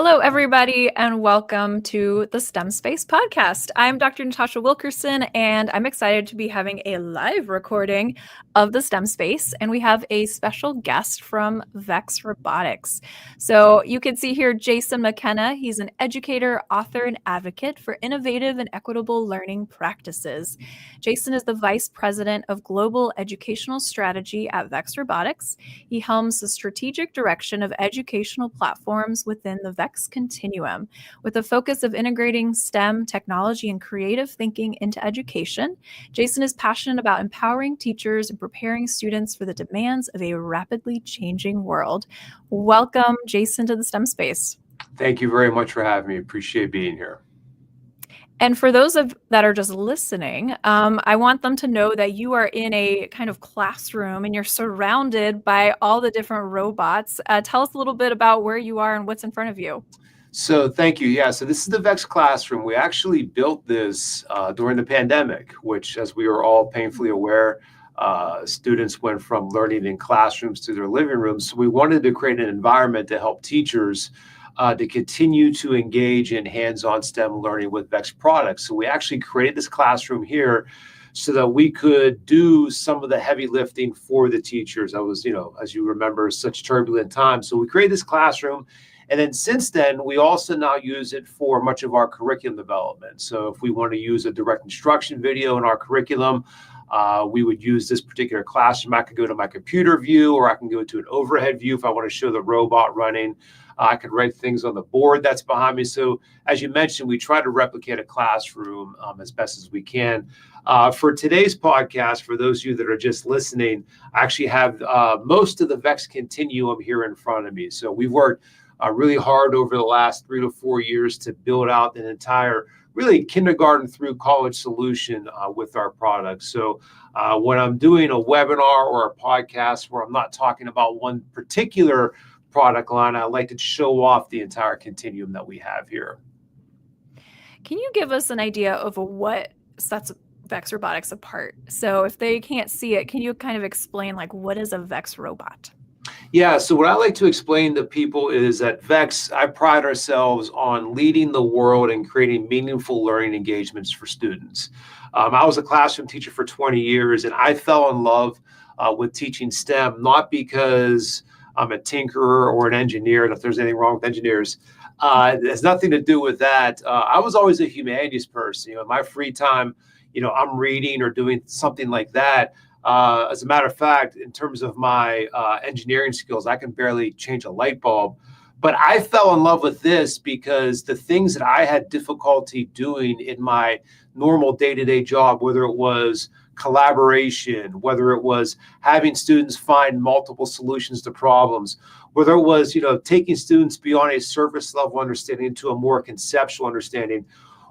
Hello, everybody, and welcome to the STEM Space podcast. I'm Dr. Natasha Wilkerson, and I'm excited to be having a live recording of the STEM Space, and we have a special guest from VEX Robotics. So you can see here Jason McKenna. He's an educator, author, and advocate for innovative and equitable learning practices. Jason is the Vice President of Global Educational Strategy at VEX Robotics. He helms the strategic direction of educational platforms within the VEX Continuum, with a focus of integrating STEM, technology, and creative thinking into education. Jason is passionate about empowering teachers and preparing students for the demands of a rapidly changing world. Welcome, Jason, to the STEM Space. Thank you very much for having me. Appreciate being here. And for those that are just listening, I want them to know that you are in a kind of classroom and you're surrounded by all the different robots. Tell us a little bit about where you are and what's in front of you. So thank you. Yeah, so this is the VEX classroom. We actually built this during the pandemic, which, as we are all painfully aware, students went from learning in classrooms to their living rooms. So we wanted to create an environment to help teachers to continue to engage in hands-on STEM learning with VEX products. So we actually created this classroom here so that we could do some of the heavy lifting for the teachers. That was, as you remember, such turbulent times. So we created this classroom. And then since then, we also now use it for much of our curriculum development. So if we want to use a direct instruction video in our curriculum, we would use this particular classroom. I could go to my computer view, or I can go to an overhead view if I want to show the robot running. I could write things on the board that's behind me. So as you mentioned, we try to replicate a classroom as best as we can. For today's podcast, for those of you that are just listening, I actually have most of the VEX Continuum here in front of me. So we've worked really hard over the last 3 to 4 years to build out an entire really kindergarten through college solution with our products. So when I'm doing a webinar or a podcast where I'm not talking about one particular product line, I like to show off the entire continuum that we have here. Can you give us an idea of what sets VEX Robotics apart? So if they can't see it, can you kind of explain what is a VEX robot? Yeah, so what I like to explain to people is that VEX, I pride ourselves on leading the world and creating meaningful learning engagements for students. I was a classroom teacher for 20 years, and I fell in love with teaching STEM, not because I'm a tinkerer or an engineer, and if there's anything wrong with engineers, it has nothing to do with that. I was always a humanities person. In my free time, I'm reading or doing something like that. As a matter of fact, in terms of my engineering skills, I can barely change a light bulb. But I fell in love with this because the things that I had difficulty doing in my normal day-to-day job, whether it was collaboration, whether it was having students find multiple solutions to problems, whether it was, taking students beyond a surface level understanding to a more conceptual understanding.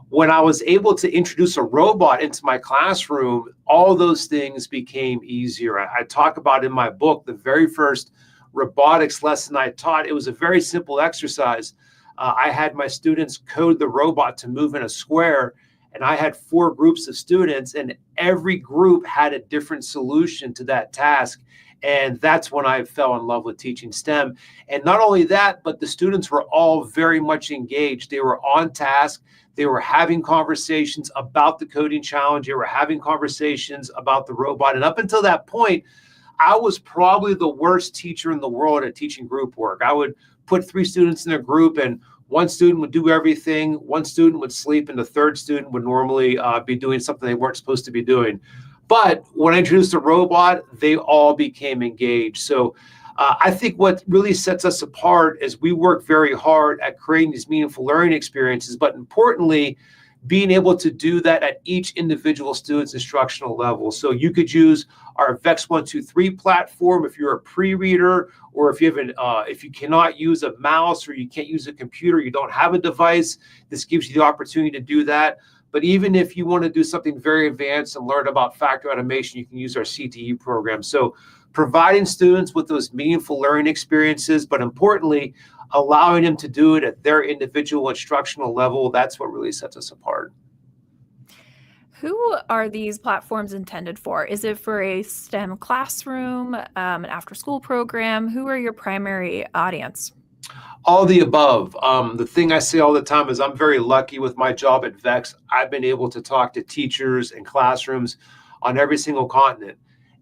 When I was able to introduce a robot into my classroom, all those things became easier. I talk about in my book, the very first robotics lesson I taught, it was a very simple exercise. I had my students code the robot to move in a square, and I had 4 groups of students, and every group had a different solution to that task. And that's when I fell in love with teaching STEM. And not only that, but the students were all very much engaged. They were on task. They were having conversations about the coding challenge. They were having conversations about the robot. And up until that point, I was probably the worst teacher in the world at teaching group work. I would put 3 students in a group, and one student would do everything. One student would sleep, and the third student would normally be doing something they weren't supposed to be doing. But when I introduced a robot, they all became engaged. So I think what really sets us apart is we work very hard at creating these meaningful learning experiences, but importantly, being able to do that at each individual student's instructional level. So you could use our VEX 123 platform if you're a pre-reader, or if you cannot use a mouse, or you can't use a computer, you don't have a device, this gives you the opportunity to do that. But even if you want to do something very advanced and learn about factory automation, you can use our CTE program. So providing students with those meaningful learning experiences, but importantly, allowing them to do it at their individual instructional level, that's what really sets us apart. Who are these platforms intended for? Is it for a STEM classroom, an after-school program? Who are your primary audience? All the above. The thing I say all the time is I'm very lucky with my job at VEX. I've been able to talk to teachers and classrooms on every single continent.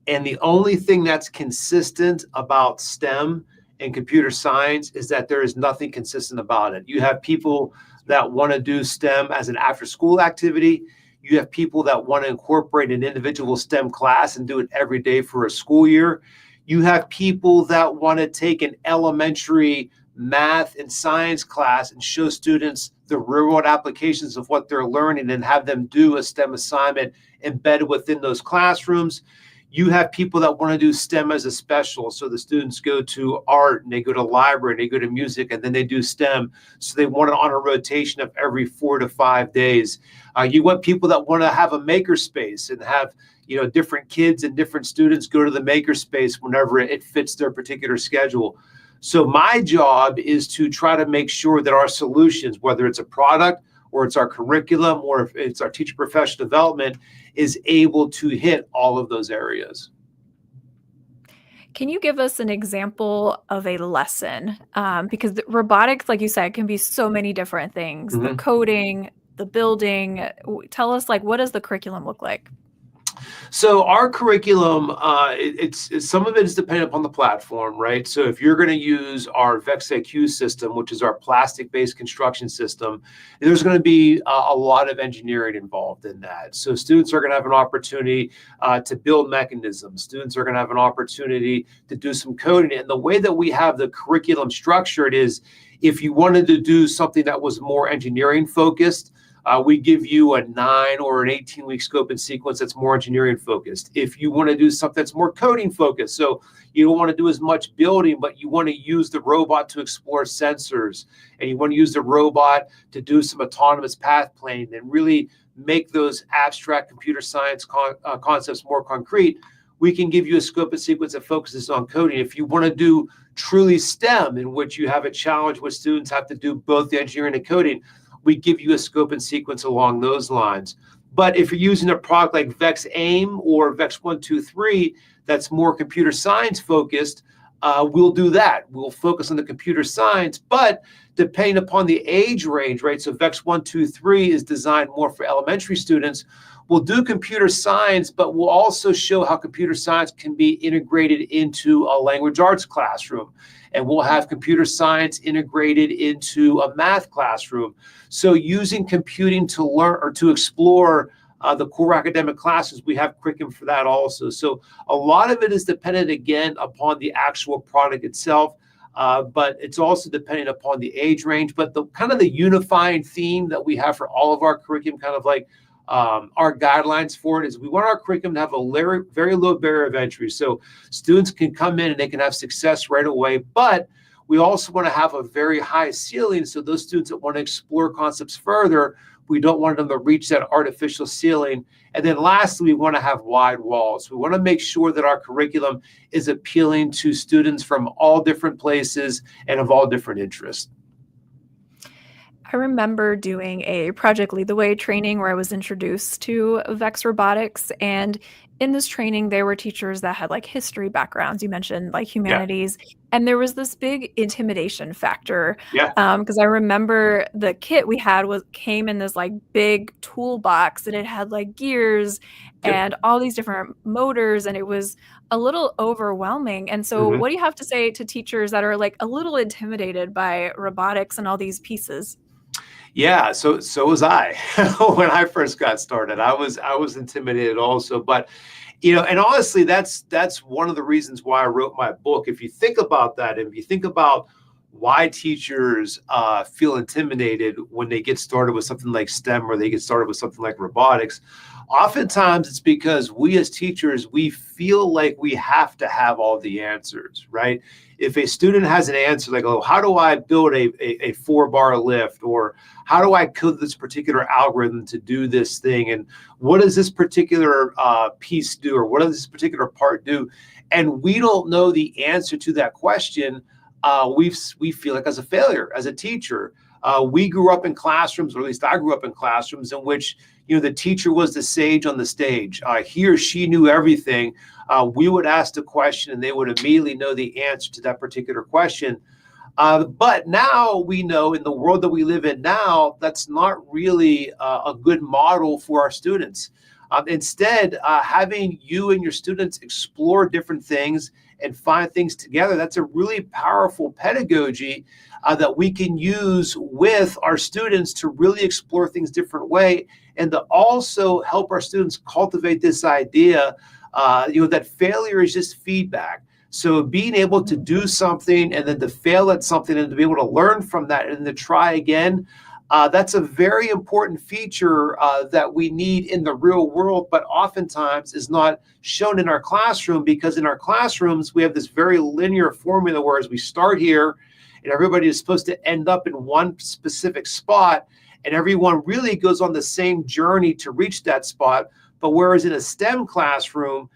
And the only thing that's consistent about STEM and computer science is that there is nothing consistent about it. You have people that want to do STEM as an after-school activity. You have people that want to incorporate an individual STEM class and do it every day for a school year. You have people that want to take an elementary math and science class and show students the real world applications of what they're learning and have them do a STEM assignment embedded within those classrooms. You have people that want to do STEM as a special. So the students go to art and they go to library and they go to music and then they do STEM. So they want it on a rotation of every 4 to 5 days. You want people that want to have a maker space and have different kids and different students go to the maker space whenever it fits their particular schedule. So my job is to try to make sure that our solutions, whether it's a product or it's our curriculum or if it's our teacher professional development, is able to hit all of those areas. Can you give us an example of a lesson? Because robotics, like you said, can be so many different things. The coding, the building. Tell us, what does the curriculum look like? So our curriculum, it's some of it is dependent upon the platform, right? So if you're going to use our VEX IQ system, which is our plastic-based construction system, there's going to be a lot of engineering involved in that. So students are going to have an opportunity to build mechanisms. Students are going to have an opportunity to do some coding. And the way that we have the curriculum structured is, if you wanted to do something that was more engineering focused, we give you a 9 or an 18-week scope and sequence that's more engineering focused. If you want to do something that's more coding focused, so you don't want to do as much building, but you want to use the robot to explore sensors, and you want to use the robot to do some autonomous path planning and really make those abstract computer science concepts more concrete, we can give you a scope and sequence that focuses on coding. If you want to do truly STEM, in which you have a challenge where students have to do both the engineering and coding, we give you a scope and sequence along those lines. But if you're using a product like VEX AIM or VEX 123 that's more computer science focused, we'll do that. We'll focus on the computer science, but depending upon the age range, right? So VEX 123 is designed more for elementary students. We'll do computer science, but we'll also show how computer science can be integrated into a language arts classroom. And we'll have computer science integrated into a math classroom. So using computing to learn or to explore the core academic classes, we have curriculum for that also. So a lot of it is dependent, again, upon the actual product itself, but it's also dependent upon the age range. But the kind of the unifying theme that we have for all of our curriculum, kind of like our guidelines for it, is we want our curriculum to have a very low barrier of entry. So students can come in and they can have success right away, but we also want to have a very high ceiling. So those students that want to explore concepts further, we don't want them to reach that artificial ceiling. And then lastly, we want to have wide walls. We want to make sure that our curriculum is appealing to students from all different places and of all different interests. I remember doing a Project Lead the Way training where I was introduced to VEX Robotics. And in this training, there were teachers that had history backgrounds. You mentioned humanities. Yeah. And there was this big intimidation factor. Yeah. Because I remember the kit we had came in this big toolbox, and it had gears and all these different motors, and it was a little overwhelming. And so what do you have to say to teachers that are a little intimidated by robotics and all these pieces? Yeah, so was I. When I first got started, I was intimidated also. But and honestly, that's one of the reasons why I wrote my book. If you think about that, and if you think about why teachers feel intimidated when they get started with something like STEM or they get started with something like robotics, oftentimes it's because we as teachers, we feel like we have to have all the answers, right? If a student has an answer like, oh, how do I build a 4-bar lift, or how do I code this particular algorithm to do this thing, and what does this particular piece do, or what does this particular part do, and we don't know the answer to that question, we feel like as a failure as a teacher. We grew up in classrooms, or at least I grew up in classrooms, in which the teacher was the sage on the stage. He or she knew everything. We would ask the question, and they would immediately know the answer to that particular question. But now we know in the world that we live in now, that's not really a good model for our students. Instead, having you and your students explore different things and find things together, that's a really powerful pedagogy that we can use with our students to really explore things different way, and to also help our students cultivate this idea, that failure is just feedback. So being able to do something and then to fail at something and to be able to learn from that and to try again, that's a very important feature that we need in the real world, but oftentimes is not shown in our classroom, because in our classrooms, we have this very linear formula, whereas we start here and everybody is supposed to end up in one specific spot, and everyone really goes on the same journey to reach that spot. But whereas in a STEM classroom,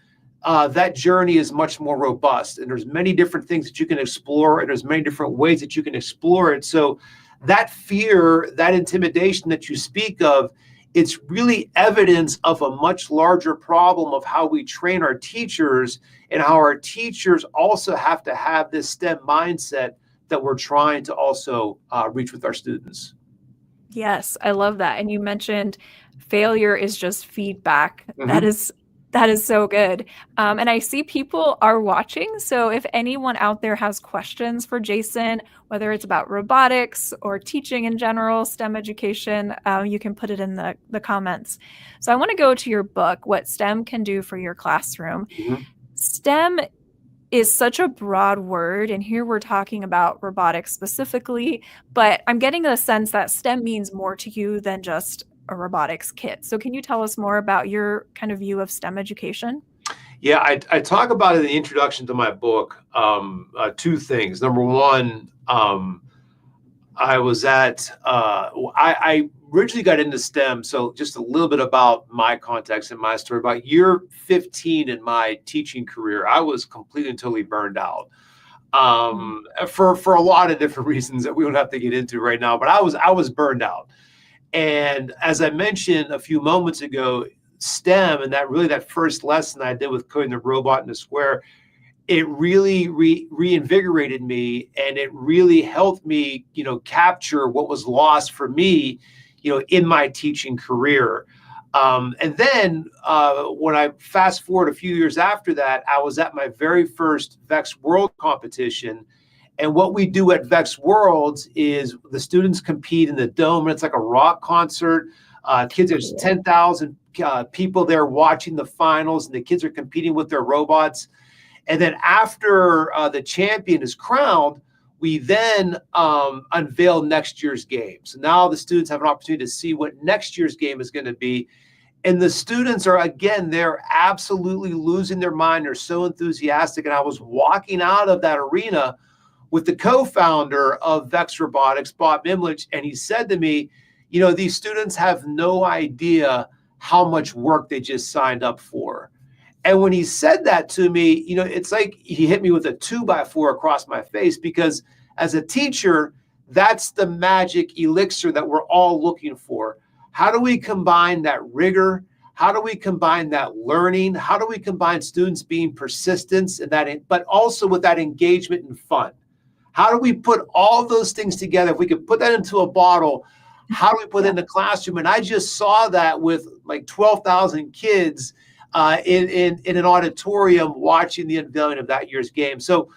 that journey is much more robust, and there's many different things that you can explore, and there's many different ways that you can explore it. So that fear, that intimidation that you speak of, it's really evidence of a much larger problem of how we train our teachers, and how our teachers also have to have this STEM mindset that we're trying to also reach with our students. Yes, I love that. And you mentioned failure is just feedback. Mm-hmm. That is so good. And I see people are watching. So if anyone out there has questions for Jason, whether it's about robotics or teaching in general, STEM education, you can put it in the comments. So I want to go to your book, What STEM Can Do for Your Classroom. Mm-hmm. STEM is such a broad word, and here we're talking about robotics specifically, but I'm getting the sense that STEM means more to you than just a robotics kit. So can you tell us more about your kind of view of STEM education? Yeah, I talk about it in the introduction to my book. Two things. Number one, I was at, I originally got into STEM. So just a little bit about my context and my story. About year 15 in my teaching career, I was completely and totally burned out, Mm. for a lot of different reasons that we don't have to get into right now. But I was burned out. And as I mentioned a few moments ago, STEM, and that first lesson I did with coding the robot in the square, it really reinvigorated me, and it really helped me, capture what was lost for me, in my teaching career. And then when I fast forward a few years after that, I was at my very first VEX World competition. And what we do at VEX Worlds is the students compete in the dome, and it's like a rock concert. There's 10,000 people there watching the finals, and the kids are competing with their robots. And then after the champion is crowned, we then unveil next year's game. So now the students have an opportunity to see what next year's game is going to be. And the students are, again, they're absolutely losing their mind. They're so enthusiastic. And I was walking out of that arena with the co-founder of VEX Robotics, Bob Mimlich, and he said to me, these students have no idea how much work they just signed up for. And when he said that to me, it's like he hit me with a 2x4 across my face, because as a teacher, that's the magic elixir that we're all looking for. How do we combine that rigor? How do we combine that learning? How do we combine students being persistent and that, but also with that engagement and fun? How do we put all those things together? If we could put that into a bottle, how do we put it in the classroom? And I just saw that with like 12,000 kids in an auditorium watching the unveiling of that year's game. So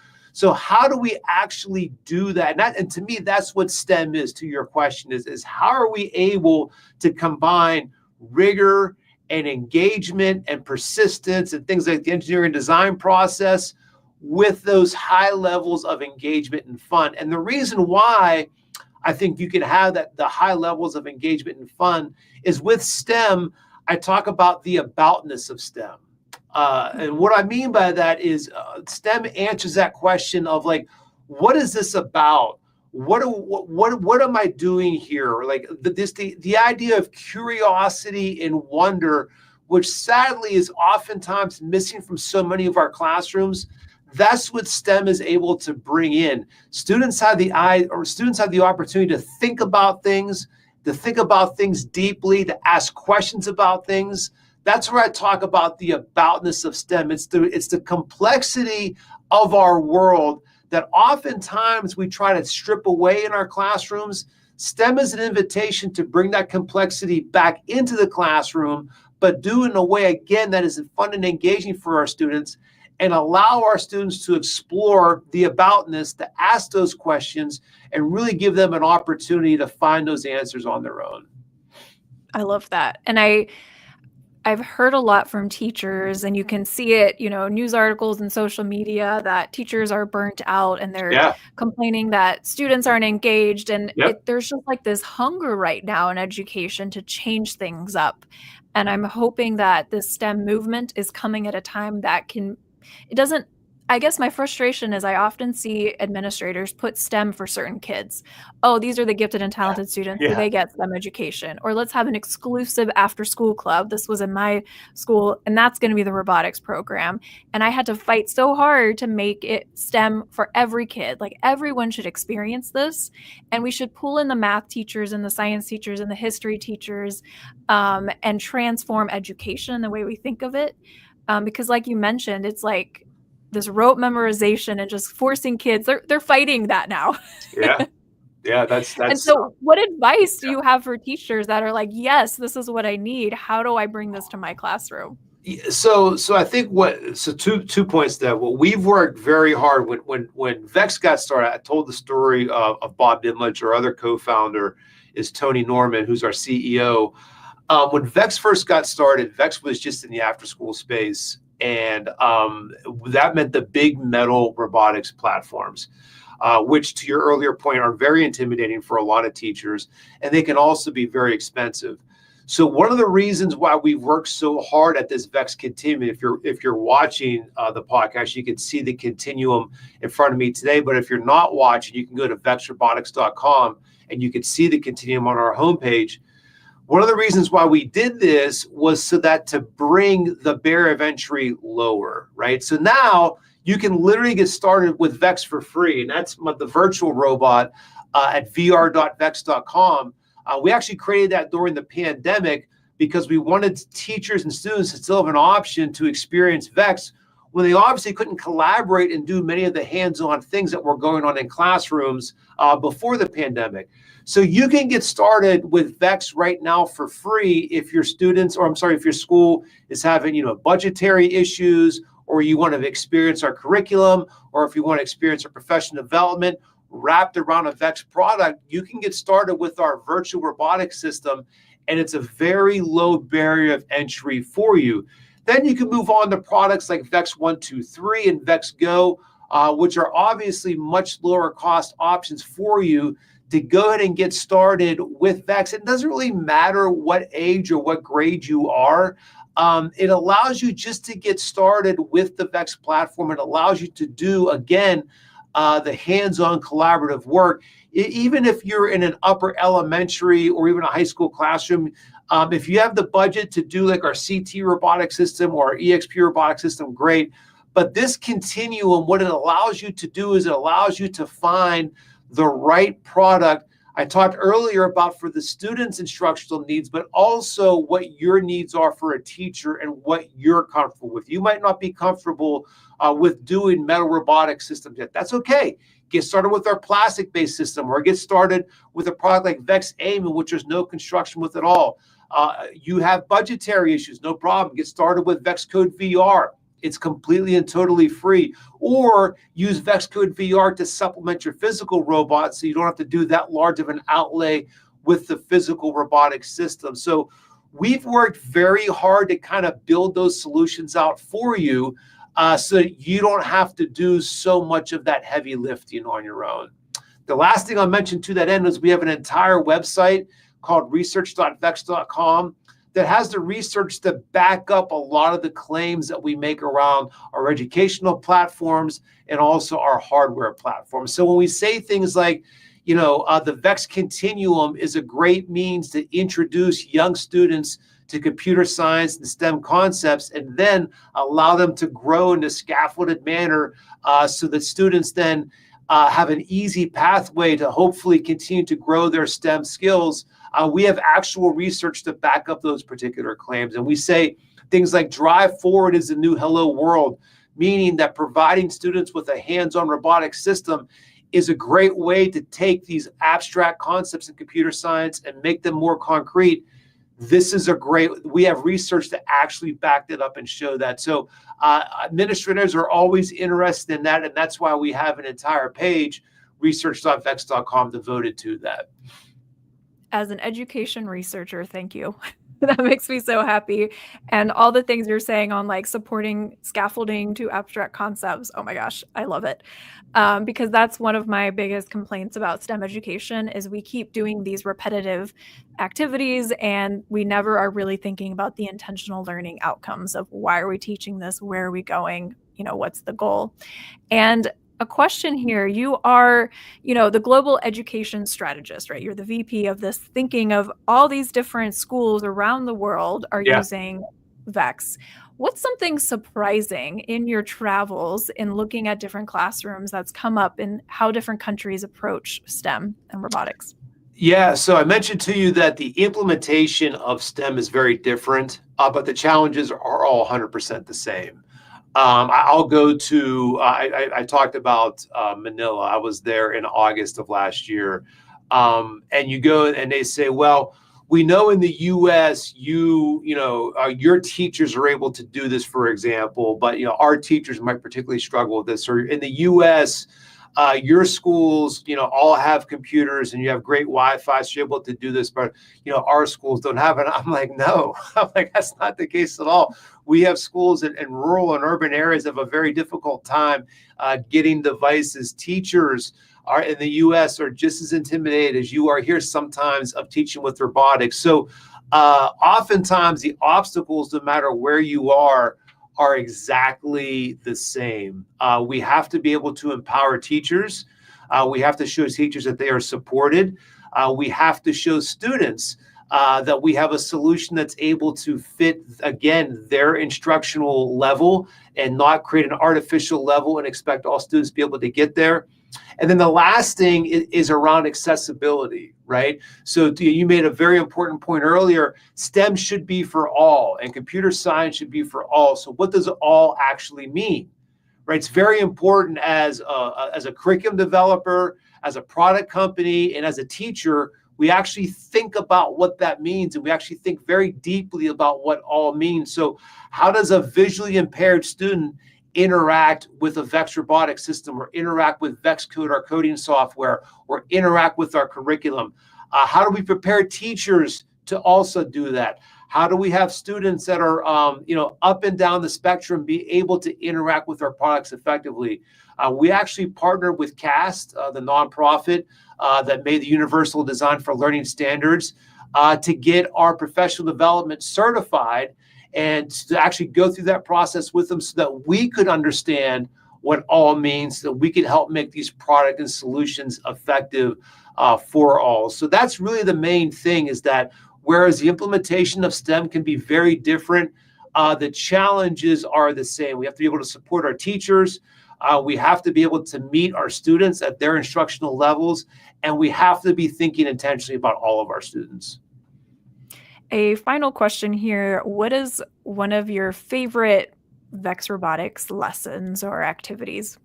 how do we actually do that? And to me, that's what STEM is, to your question, is how are we able to combine rigor and engagement and persistence and things like the engineering design process with those high levels of engagement and fun. And the reason why I think you can have the high levels of engagement and fun is with STEM. I talk about the aboutness of STEM. And what I mean by that is STEM answers that question of like, what is this about? What am I doing here? Like the idea of curiosity and wonder, which sadly is oftentimes missing from so many of our classrooms. That's what STEM is able to bring in. Students have the opportunity to think about things deeply, to ask questions about things. That's where I talk about the aboutness of STEM. It's the complexity of our world that oftentimes we try to strip away in our classrooms. STEM is an invitation to bring that complexity back into the classroom, but do it in a way, again, that is fun and engaging for our students, and allow our students to explore the aboutness, to ask those questions, and really give them an opportunity to find those answers on their own. I love that. And I've heard a lot from teachers, and you can see it, news articles and social media, that teachers are burnt out and they're complaining that students aren't engaged. And there's just like this hunger right now in education to change things up. And I'm hoping that this STEM movement is coming at a time that I guess my frustration is I often see administrators put STEM for certain kids. Oh, these are the gifted and talented students, so they get STEM education. Or let's have an exclusive after-school club. This was in my school, and that's going to be the robotics program. And I had to fight so hard to make it STEM for every kid. Like, everyone should experience this, and we should pull in the math teachers and the science teachers and the history teachers, and transform education in the way we think of it. Because like you mentioned, it's like this rote memorization and just forcing kids, they're fighting that now. That's and so what advice do you have for teachers that are like, yes, this is what I need, how do I bring this to my classroom? So I think two points there. Well, we've worked very hard when VEX got started. I told the story of Bob Dimlich. Our other co-founder is Tony Norman, who's our CEO. When VEX first got started, VEX was just in the after-school space. And that meant the big metal robotics platforms, which, to your earlier point, are very intimidating for a lot of teachers, and they can also be very expensive. So one of the reasons why we've worked so hard at this VEX Continuum, if you're watching the podcast, you can see the Continuum in front of me today. But if you're not watching, you can go to vexrobotics.com and you can see the Continuum on our homepage. One of the reasons why we did this was so that to bring the barrier of entry lower, right? So now you can literally get started with VEX for free. And that's the virtual robot at vr.vex.com. We actually created that during the pandemic because we wanted teachers and students to still have an option to experience VEX when they obviously couldn't collaborate and do many of the hands-on things that were going on in classrooms before the pandemic. So you can get started with VEX right now for free if your school is having, budgetary issues, or you want to experience our curriculum, or if you want to experience our professional development wrapped around a VEX product. You can get started with our virtual robotics system, and it's a very low barrier of entry for you. Then you can move on to products like VEX 123 and VEX Go, which are obviously much lower cost options for you to go ahead and get started with VEX. It doesn't really matter what age or what grade you are. It allows you just to get started with the VEX platform. It allows you to do, again, the hands-on collaborative work. Even if you're in an upper elementary or even a high school classroom, if you have the budget to do like our CT robotic system or our EXP robotic system, great. But this Continuum, what it allows you to do is it allows you to find the right product. I talked earlier about for the students' instructional needs, but also what your needs are for a teacher and what you're comfortable with. You might not be comfortable with doing metal robotic systems yet. That's okay. Get started with our plastic-based system, or get started with a product like VEX AIM, in which there's no construction with at all. You have budgetary issues, no problem. Get started with VEX Code VR. It's completely and totally free. Or use VEX Code VR to supplement your physical robot so you don't have to do that large of an outlay with the physical robotic system. So we've worked very hard to kind of build those solutions out for you so that you don't have to do so much of that heavy lifting on your own. The last thing I'll mention to that end is we have an entire website called research.vex.com that has the research to back up a lot of the claims that we make around our educational platforms and also our hardware platforms. So when we say things like, the VEX Continuum is a great means to introduce young students to computer science and STEM concepts, and then allow them to grow in a scaffolded manner so that students then have an easy pathway to hopefully continue to grow their STEM skills. We have actual research to back up those particular claims. And we say things like drive forward is the new hello world, meaning that providing students with a hands-on robotics system is a great way to take these abstract concepts in computer science and make them more concrete. We have research to actually back that up and show that. So administrators are always interested in that, and that's why we have an entire page, research.vex.com, devoted to that. As an education researcher, thank you. That makes me so happy. And all the things you're saying on like supporting scaffolding to abstract concepts. Oh my gosh, I love it. Because that's one of my biggest complaints about STEM education is we keep doing these repetitive activities and we never are really thinking about the intentional learning outcomes of why are we teaching this? Where are we going? What's the goal? And a question here, you are, the global education strategist, right? You're the VP of this, thinking of all these different schools around the world are using VEX. What's something surprising in your travels in looking at different classrooms that's come up in how different countries approach STEM and robotics? Yeah, so I mentioned to you that the implementation of STEM is very different, but the challenges are all 100% the same. I'll go to, I talked about Manila. I was there in August of last year. And you go and they say, well, we know in the US, your teachers are able to do this, for example, but, our teachers might particularly struggle with this. Or in the US, your schools, all have computers and you have great Wi-Fi, so you're able to do this, but, our schools don't have it. I'm like, no, that's not the case at all. We have schools in rural and urban areas that have a very difficult time getting devices. Teachers are in the US are just as intimidated as you are here sometimes of teaching with robotics. So oftentimes the obstacles, no matter where you are exactly the same. We have to be able to empower teachers. We have to show teachers that they are supported. We have to show students that we have a solution that's able to fit, again, their instructional level and not create an artificial level and expect all students to be able to get there. And then the last thing is around accessibility, right? So you made a very important point earlier. STEM should be for all, and computer science should be for all. So what does all actually mean, right? It's very important as a curriculum developer, as a product company, and as a teacher, we actually think about what that means, and we actually think very deeply about what all means. So how does a visually impaired student interact with a VEX robotics system, or interact with VEX Code, our coding software, or interact with our curriculum? How do we prepare teachers to also do that? How do we have students that are, up and down the spectrum be able to interact with our products effectively? We actually partnered with CAST, the nonprofit that made the Universal Design for Learning standards, to get our professional development certified and to actually go through that process with them so that we could understand what all means, so that we can help make these product and solutions effective for all. So that's really the main thing, is that whereas the implementation of STEM can be very different, the challenges are the same. We have to be able to support our teachers. We have to be able to meet our students at their instructional levels, and we have to be thinking intentionally about all of our students. A final question here. What is one of your favorite VEX Robotics lessons or activities?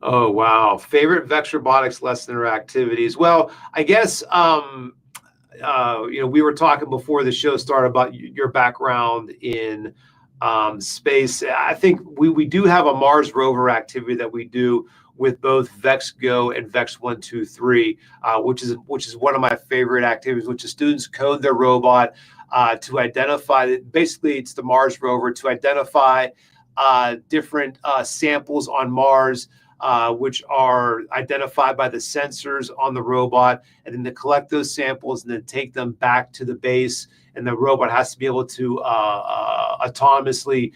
Oh, wow. Favorite VEX Robotics lesson or activities? Well, I guess, we were talking before the show started about your background in space. I think we do have a Mars rover activity that we do with both VEX Go and VEX 123, which is one of my favorite activities, which is students code their robot to identify, basically it's the Mars rover, to identify different samples on Mars, which are identified by the sensors on the robot, and then to collect those samples and then take them back to the base. And the robot has to be able to autonomously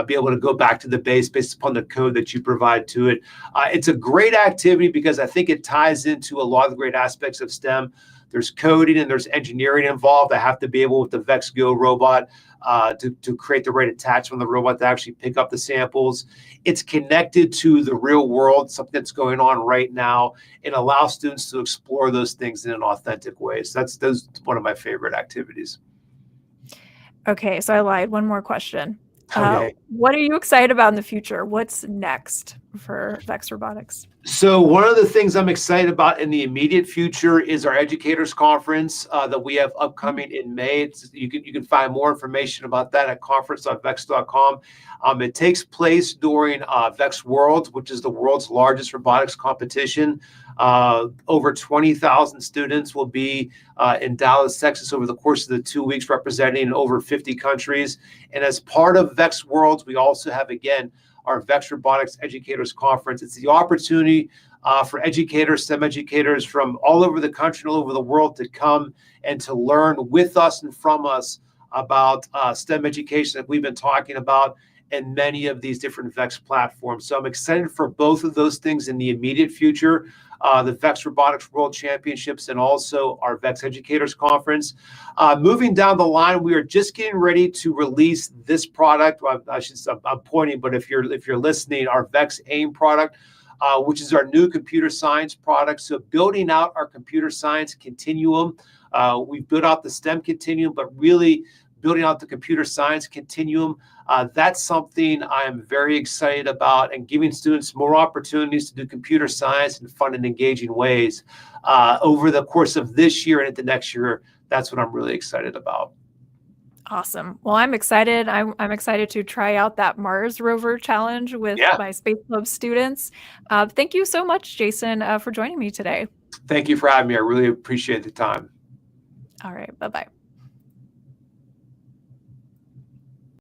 be able to go back to the base based upon the code that you provide to it. It's a great activity because I think it ties into a lot of the great aspects of STEM. There's coding and there's engineering involved. I have to be able with the VEX Go robot to create the right attachment on the robot to actually pick up the samples. It's connected to the real world, something that's going on right now, and allows students to explore those things in an authentic way. So that's one of my favorite activities. Okay, so I lied. One more question. Okay. What are you excited about in the future? What's next for VEX Robotics? So one of the things I'm excited about in the immediate future is our educators conference that we have upcoming in May. You can find more information about that at conference.vex.com. It takes place during VEX Worlds, which is the world's largest robotics competition. Over 20,000 students will be in Dallas, Texas over the course of the 2 weeks, representing over 50 countries. And as part of VEX Worlds, we also have, again, our VEX Robotics Educators Conference. It's the opportunity for educators, STEM educators from all over the country and all over the world to come and to learn with us and from us about STEM education that we've been talking about in many of these different VEX platforms. So I'm excited for both of those things in the immediate future, the VEX Robotics World Championships and also our VEX Educators Conference. Moving down the line, we are just getting ready to release this product. I'm pointing, but if you're listening, our VEX AIM product, which is our new computer science product. So building out our computer science continuum. We've built out the STEM continuum, but really building out the computer science continuum. That's something I'm very excited about, and giving students more opportunities to do computer science in fun and engaging ways over the course of this year and into next year. That's what I'm really excited about. Awesome. Well, I'm excited. I'm excited to try out that Mars rover challenge with my Space Club students. Thank you so much, Jason, for joining me today. Thank you for having me. I really appreciate the time. All right. Bye-bye.